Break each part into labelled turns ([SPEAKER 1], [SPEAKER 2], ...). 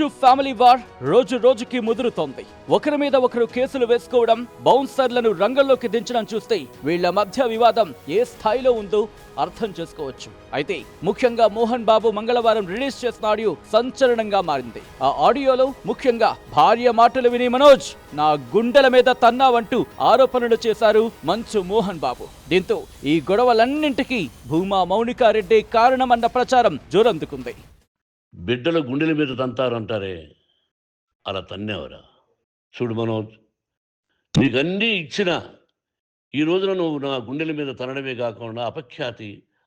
[SPEAKER 1] మంచు family war రోజు రోజుకి ముదురుతోంది. ఒకరి మీద ఒకరు కేసులు వేసుకోవడం, బౌన్సర్లను రంగంలోకి దించడం చూస్తే వీళ్ల మధ్య వివాదం ఏ స్థాయిలో ఉందో అర్థం చేసుకోవచ్చు. అయితే ముఖ్యంగా మోహన్ బాబు మంగళవారం రిలీజ్ చేసిన ఆడియో సంచలనంగా మారింది. ఆ ఆడియోలో ముఖ్యంగా భార్య మాటలు విని మనోజ్ నా గుండెల మీద తన్నావంటూ ఆరోపణలు చేశారు మంచు మోహన్ బాబు. దీంతో ఈ గొడవలన్నింటికీ భూమా మౌనికారెడ్డి కారణమన్న ప్రచారం జోరందుకుంది.
[SPEAKER 2] బిడ్డల గుండెల మీద తంతారంటారే, అలా తన్నేవరా? చూడు మనోజ్, నీకన్నీ ఇచ్చిన ఈ రోజున నువ్వు నా గుండెల మీద తనడమే కాకుండా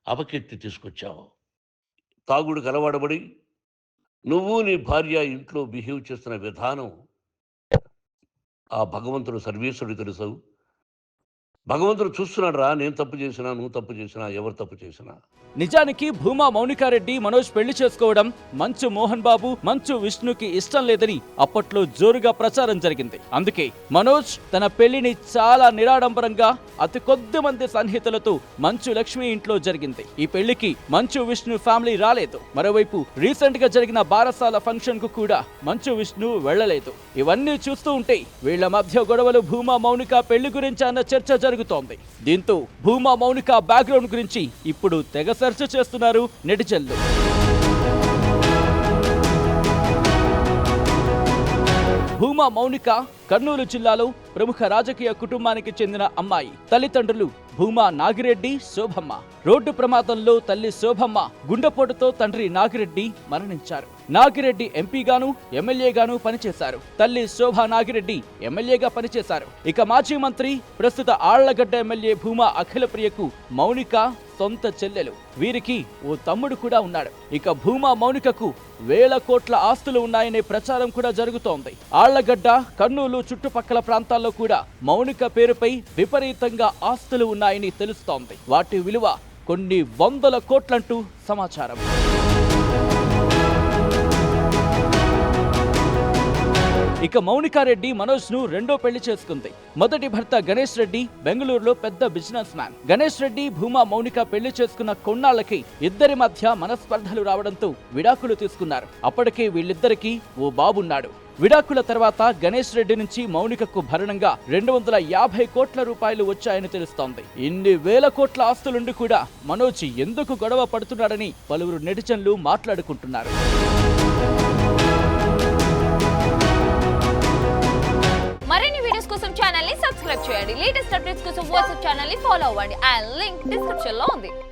[SPEAKER 2] అపకీర్తి తీసుకొచ్చావు. తాగుడు అలవాడబడి నువ్వు నీ భార్య ఇంట్లో బిహేవ్ చేస్తున్న విధానం ఆ భగవంతుడు సర్వేశ్వరుడు తెలుసు. భగవంతుడు చూస్తున్నాడు రా, నేను తప్పు చేసినా, నువ్వు తప్పు చేసినా, ఎవరు తప్పు చేసినా.
[SPEAKER 1] నిజానికి భూమా మౌనికారెడ్డి మనోజ్ పెళ్లి చేసుకోవడం మంచు మోహన్ బాబు, మంచు విష్ణుకి ఇష్టం లేదని అప్పట్లో జోరుగా ప్రచారం జరిగింది. అందుకే మనోజ్ తన పెళ్లిని చాలా నిరాడంబరంగా అతి కొద్ది మంది సన్నిహితులతో మంచు లక్ష్మి ఇంట్లో జరిగింది. ఈ పెళ్లికి మంచు విష్ణు ఫ్యామిలీ రాలేదు. మరోవైపు రీసెంట్ గా జరిగిన బారసాల ఫంక్షన్ కు కూడా మంచు విష్ణు వెళ్లలేదు. ఇవన్నీ చూస్తూ ఉంటే వీళ్ల మధ్య గొడవలు భూమా మౌనిక పెళ్లి గురించి అన్న చర్చ జరుగుతోంది. దీంతో భూమా మౌనిక బ్యాక్గ్రౌండ్ గురించి ఇప్పుడు తెగ సెర్చ్ చేస్తున్నారు నెటిజన్లు. భూమా మౌనిక కర్నూలు జిల్లాలో ప్రముఖ రాజకీయ కుటుంబానికి చెందిన అమ్మాయి. తల్లిదండ్రులు భూమా నాగిరెడ్డి, శోభమ్మ. రోడ్డు ప్రమాదంలో తల్లి శోభమ్మ గుండెపోటుతో తండ్రి నాగిరెడ్డి మరణించారు. నాగిరెడ్డి ఎంపీగాను, ఎమ్మెల్యేగాను పనిచేశారు. తల్లి శోభా నాగిరెడ్డి ఎమ్మెల్యేగా పనిచేశారు. ఇక మాజీ మంత్రి, ప్రస్తుత ఆళ్లగడ్డ ఎమ్మెల్యే భూమా అఖిలప్రియకు మౌనిక సొంత చెల్లెలు. వీరికి ఓ తమ్ముడు కూడా ఉన్నాడు. ఇక భూమా మౌనికకు వేల కోట్ల ఆస్తులు ఉన్నాయనే ప్రచారం కూడా జరుగుతోంది. ఆళ్లగడ్డ, కర్నూలు చుట్టుపక్కల ప్రాంతాల్లో కూడా మౌనిక పేరుపై విపరీతంగా ఆస్తులు ఉన్నాయని తెలుస్తోంది. వాటి విలువ కొన్ని వందల కోట్లంటూ సమాచారం. ఇక మౌనికారెడ్డి మనోజ్ ను రెండో పెళ్లి చేసుకుంది. మొదటి భర్త గణేష్ రెడ్డి బెంగళూరులో పెద్ద బిజినెస్ మ్యాన్. గణేష్ రెడ్డి భూమా మౌనిక పెళ్లి చేసుకున్న కొన్నాళ్లకి ఇద్దరి మధ్య మనస్పర్ధలు రావడంతో విడాకులు తీసుకున్నారు. అప్పటికే వీళ్ళిద్దరికీ ఓ బాబున్నాడు. విడాకుల తర్వాత గణేష్ రెడ్డి నుంచి మౌనికకు భరణంగా 250 కోట్ల రూపాయలు వచ్చాయని తెలుస్తోంది. ఇన్ని వేల కోట్ల ఆస్తులుండి కూడా మనోజ్ ఎందుకు గొడవ పడుతున్నాడని పలువురు నెటిజన్లు మాట్లాడుకుంటున్నారు.
[SPEAKER 3] మరిన్ని వీడియోస్ కోసం ఛానల్ ని సబ్స్క్రైబ్ చేయండి. లేటెస్ట్ అప్డేట్స్ కోసం వాట్సాప్ ఛానల్ ని ఫాలో అవ్వండి. ఆ లింక్ డిస్క్రిప్షన్ లో ఉంది.